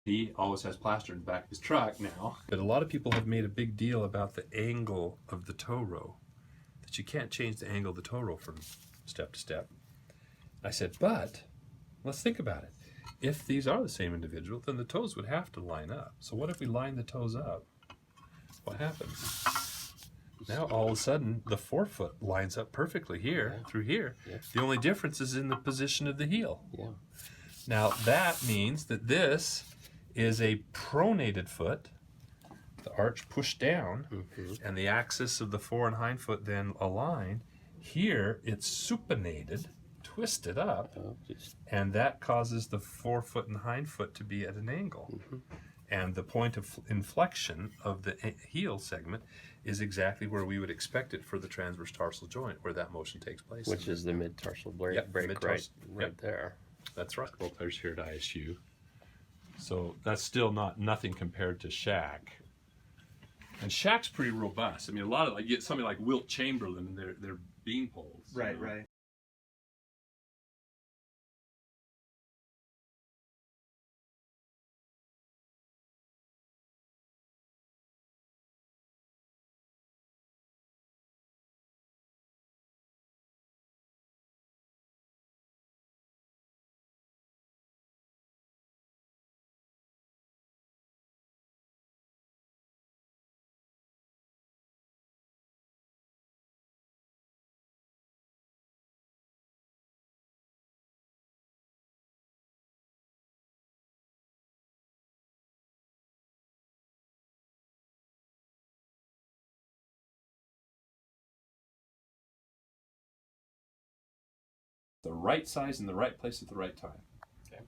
He always has plaster in the back of his truck now. But a lot of people have made a big deal about the angle of the toe row, that you can't change the angle of the toe row from step to step. I said, but let's think about it. If these are the same individual, then the toes would have to line up. So what if we line the toes up? What happens? Now all of a sudden the forefoot lines up perfectly here, through here. Yeah. The only difference is in the position of the heel. Yeah. Now that means that this is a pronated foot, the arch pushed down, and the axis of the fore and hind foot then align. Here it's supinated, twisted up, and that causes the forefoot and hind foot to be at an angle. And the point of inflection of the heel segment is exactly where we would expect it for the transverse tarsal joint, where that motion takes place. Which is the mid-tarsal break, right there. That's right. Well, there's here at ISU. So that's still nothing compared to Shaq. And Shaq's pretty robust. I mean, a lot of, like, you get somebody like Wilt Chamberlain and their bean poles. Right, right. The right size in the right place at the right time. Okay.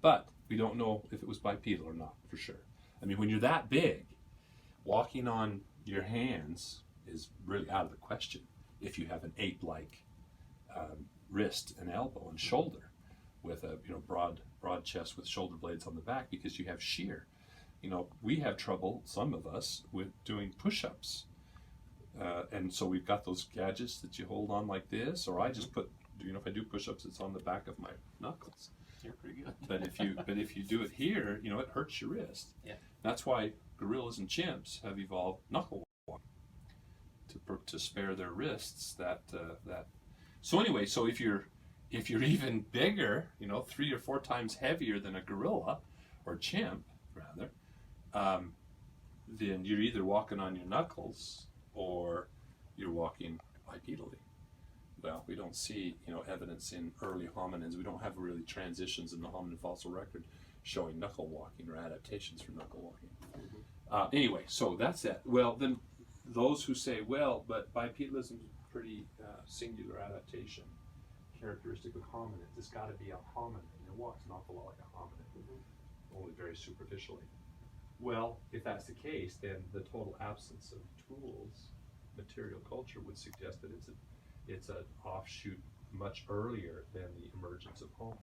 But we don't know if it was bipedal or not, for sure. I mean, when you're that big, walking on your hands is really out of the question if you have an ape-like wrist and elbow and shoulder with a broad chest with shoulder blades on the back, because you have shear. We have trouble, some of us, with doing push-ups. And so we've got those gadgets that you hold on like this, or I just put, if I do push-ups, it's on the back of my knuckles. You're pretty good. But if you do it here, it hurts your wrist. Yeah. That's why gorillas and chimps have evolved knuckle walking to spare their wrists. So anyway, so if you're even bigger, 3 or 4 times heavier than a gorilla or chimp rather, then you're either walking on your knuckles or you're walking bipedally. Well, we don't see, evidence in early hominins. We don't have really transitions in the hominin fossil record showing knuckle walking or adaptations for knuckle walking. Anyway, so that's it. Well, then those who say, well, but bipedalism is a pretty singular adaptation characteristic of hominins. It's got to be a hominin. It walks an awful lot like a hominid, only very superficially. Well, if that's the case, then the total absence of tools, material culture, would suggest that it's an offshoot much earlier than the emergence of Homo.